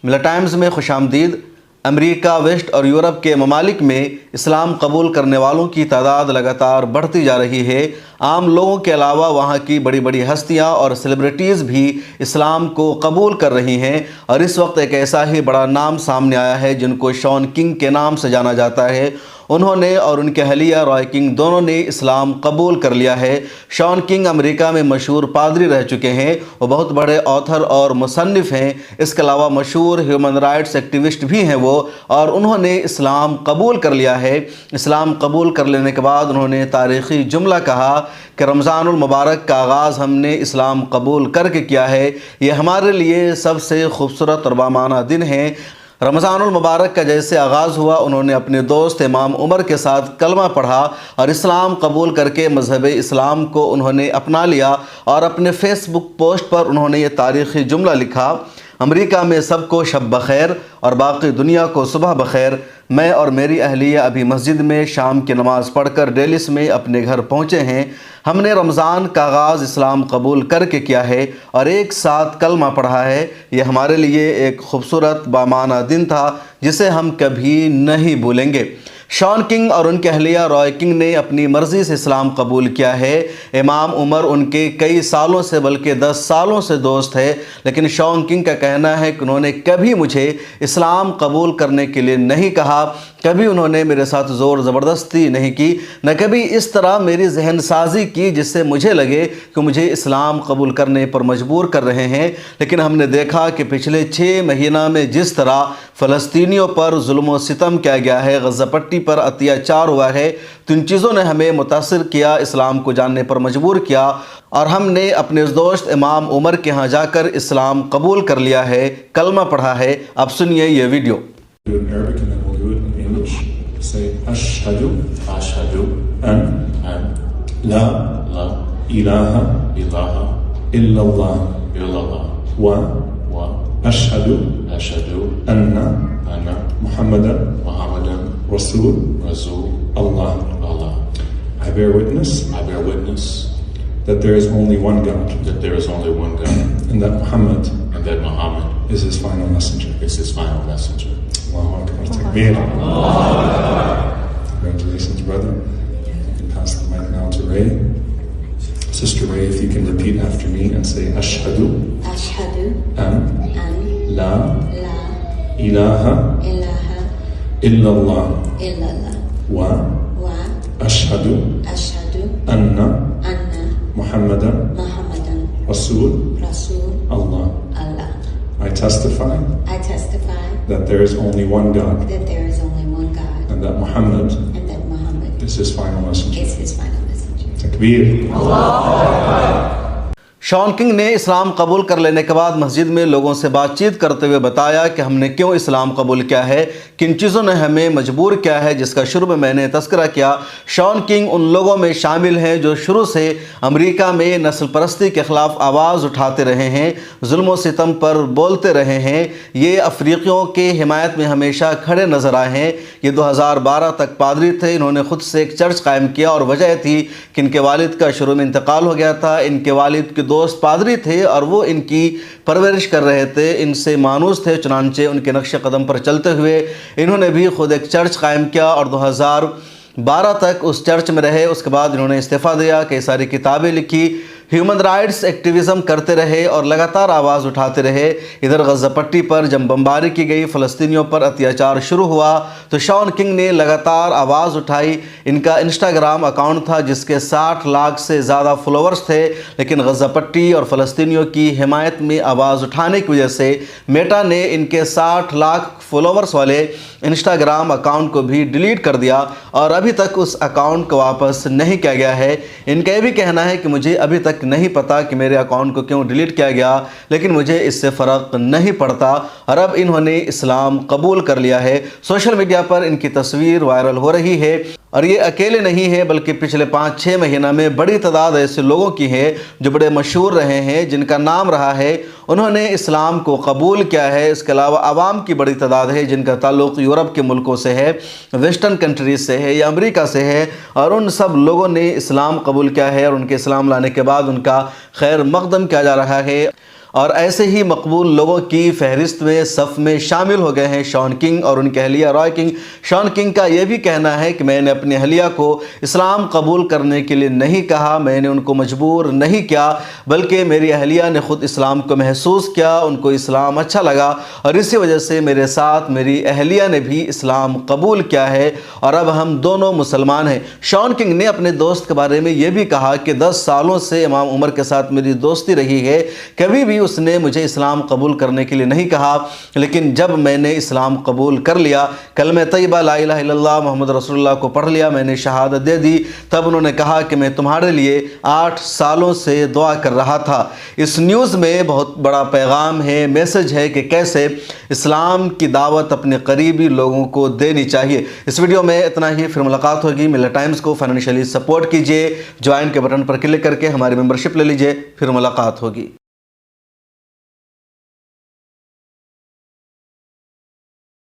Millet Times میں خوش آمدید۔ امریکہ، ویسٹ اور یورپ کے ممالک میں اسلام قبول کرنے والوں کی تعداد لگاتار بڑھتی جا رہی ہے۔ عام لوگوں کے علاوہ وہاں کی بڑی بڑی ہستیاں اور سیلیبریٹیز بھی اسلام کو قبول کر رہی ہیں، اور اس وقت ایک ایسا ہی بڑا نام سامنے آیا ہے جن کو شان کنگ کے نام سے جانا جاتا ہے۔ انہوں نے اور ان کے اہلیہ رائے کنگ دونوں نے اسلام قبول کر لیا ہے۔ شان کنگ امریکہ میں مشہور پادری رہ چکے ہیں، وہ بہت بڑے آتھر اور مصنف ہیں۔ اس کے علاوہ مشہور ہیومن رائٹس ایکٹیوسٹ بھی ہیں وہ، اور انہوں نے اسلام قبول کر لیا ہے۔ اسلام قبول کر لینے کے بعد انہوں نے تاریخی جملہ کہا کہ رمضان المبارک کا آغاز ہم نے اسلام قبول کر کے کیا ہے۔ یہ ہمارے لیے سب سے خوبصورت اور بامعنی دن ہے۔ رمضان المبارک کا جیسے آغاز ہوا، انہوں نے اپنے دوست امام عمر کے ساتھ کلمہ پڑھا اور اسلام قبول کر کے مذہب اسلام کو انہوں نے اپنا لیا، اور اپنے فیس بک پوسٹ پر انہوں نے یہ تاریخی جملہ لکھا: امریکہ میں سب کو شب بخیر اور باقی دنیا کو صبح بخیر۔ میں اور میری اہلیہ ابھی مسجد میں شام کی نماز پڑھ کر ڈیلس میں اپنے گھر پہنچے ہیں۔ ہم نے رمضان کا آغاز اسلام قبول کر کے کیا ہے اور ایک ساتھ کلمہ پڑھا ہے۔ یہ ہمارے لیے ایک خوبصورت بامعنی دن تھا جسے ہم کبھی نہیں بھولیں گے۔ شان کنگ اور ان کے اہلیہ رائے کنگ نے اپنی مرضی سے اسلام قبول کیا ہے۔ امام عمر ان کے کئی سالوں سے بلکہ 10 سالوں سے دوست ہے، لیکن شان کنگ کا کہنا ہے کہ انہوں نے کبھی مجھے اسلام قبول کرنے کے لیے نہیں کہا، کبھی انہوں نے میرے ساتھ زور زبردستی نہیں کی، نہ کبھی اس طرح میری ذہن سازی کی جس سے مجھے لگے کہ مجھے اسلام قبول کرنے پر مجبور کر رہے ہیں۔ لیکن ہم نے دیکھا کہ پچھلے 6 مہینہ میں جس طرح فلسطینیوں پر ظلم و ستم کیا گیا ہے، غزہ پٹی پر اتیاچار ہوا ہے، تو ان چیزوں نے ہمیں متاثر کیا، اسلام کو جاننے پر مجبور کیا، اور ہم نے اپنے دوست امام عمر کے ہاں جا کر اسلام قبول کر لیا ہے، کلمہ پڑھا ہے۔ اب سنیے یہ ویڈیو۔ أشهد أن لا إله إلا الله وأشهد أن محمدا رسول الله. I bear witness that there is only one God, and that Muhammad is his final messenger. Allahu Akbar, takbir. Congratulations, brother. You can pass the mic now to Ray. Sister Ray, if you can repeat after me and say, Ashhadu an la ilaha illallah wa ashhadu anna Muhammadan Rasul Allah. I testify that there is only one God, and that Muhammad is his final messenger. Takbir. شان king نے اسلام قبول کر لینے کے بعد مسجد میں لوگوں سے بات چیت کرتے ہوئے بتایا کہ ہم نے کیوں اسلام قبول کیا ہے، کن چیزوں نے ہمیں مجبور کیا ہے، جس کا شروع میں نے تذکرہ کیا۔ شان کنگ ان لوگوں میں شامل ہیں جو شروع سے امریکہ میں نسل پرستی کے خلاف آواز اٹھاتے رہے ہیں، ظلم و ستم پر بولتے رہے ہیں۔ یہ افریقیوں کے حمایت میں ہمیشہ کھڑے نظر آئے ہیں۔ یہ 2012 تک پادری تھے، انہوں نے خود سے ایک چرچ قائم کیا، اور وجہ تھی کہ ان کے والد کا شروع میں انتقال ہو گیا تھا۔ ان کے والد کے دوست پادری تھے اور وہ ان کی پرورش کر رہے تھے، ان سے مانوس تھے، چنانچہ ان کے نقش قدم پر چلتے ہوئے انہوں نے بھی خود ایک چرچ قائم کیا، اور 2012 تک اس چرچ میں رہے۔ اس کے بعد انہوں نے استعفیٰ دیا، کئی ساری کتابیں لکھی، ہیومن رائٹس ایکٹیویزم کرتے رہے اور لگاتار آواز اٹھاتے رہے۔ ادھر غزہ پٹی پر جب بمباری کی گئی، فلسطینیوں پر اتیاچار شروع ہوا، تو شان کنگ نے لگاتار آواز اٹھائی۔ ان کا انسٹاگرام اکاؤنٹ تھا جس کے 60 لاکھ سے زیادہ فالوورز تھے، لیکن غزہ پٹی اور فلسطینیوں کی حمایت میں آواز اٹھانے کی وجہ سے میٹا نے ان کے 60 لاکھ فالوورز والے انسٹاگرام اکاؤنٹ کو بھی ڈیلیٹ کر دیا، اور ابھی تک اس اکاؤنٹ کو واپس نہیں کیا گیا ہے۔ ان کا یہ بھی کہنا ہے کہ مجھے ابھی تک نہیں پتا کہ میرے اکاؤنٹ کو کیوں ڈیلیٹ کیا گیا، لیکن مجھے اس سے فرق نہیں پڑتا، اور اب انہوں نے اسلام قبول کر لیا ہے۔ سوشل میڈیا پر ان کی تصویر وائرل ہو رہی ہے، اور یہ اکیلے نہیں ہیں بلکہ پچھلے 5-6 مہینہ میں بڑی تعداد ایسے لوگوں کی ہے جو بڑے مشہور رہے ہیں، جن کا نام رہا ہے، انہوں نے اسلام کو قبول کیا ہے۔ اس کے علاوہ عوام کی بڑی تعداد ہے جن کا تعلق یورپ کے ملکوں سے ہے، ویسٹرن کنٹریز سے ہے یا امریکہ سے ہے، اور ان سب لوگوں نے اسلام قبول کیا ہے، اور ان کے اسلام لانے کے بعد ان کا خیر مقدم کیا جا رہا ہے۔ اور ایسے ہی مقبول لوگوں کی فہرست میں صف میں شامل ہو گئے ہیں شان کنگ اور ان کی اہلیہ رائے کنگ۔ شان کنگ کا یہ بھی کہنا ہے کہ میں نے اپنی اہلیہ کو اسلام قبول کرنے کے لیے نہیں کہا، میں نے ان کو مجبور نہیں کیا، بلکہ میری اہلیہ نے خود اسلام کو محسوس کیا، ان کو اسلام اچھا لگا اور اسی وجہ سے میرے ساتھ میری اہلیہ نے بھی اسلام قبول کیا ہے اور اب ہم دونوں مسلمان ہیں۔ شان کنگ نے اپنے دوست کے بارے میں یہ بھی کہا کہ 10 سالوں سے امام عمر کے ساتھ میری دوستی رہی ہے، کبھی بھی اس نے مجھے اسلام قبول کرنے کے لیے نہیں کہا، لیکن جب میں نے اسلام قبول کر لیا، کلمہ طیبہ لا الہ الا اللہ محمد رسول اللہ کو پڑھ لیا، میں نے شہادت دے دی، تب انہوں نے کہا کہ میں تمہارے لیے 8 سالوں سے دعا کر رہا تھا۔ اس نیوز میں بہت بڑا پیغام ہے، میسج ہے کہ کیسے اسلام کی دعوت اپنے قریبی لوگوں کو دینی چاہیے۔ اس ویڈیو میں اتنا ہی، پھر ملاقات ہوگی۔ ملت ٹائمز کو فائنینشلی سپورٹ کیجئے، جوائن کے بٹن پر کلک کر کے ہماری ممبرشپ لے لیجئے، پھر ملاقات ہوگی۔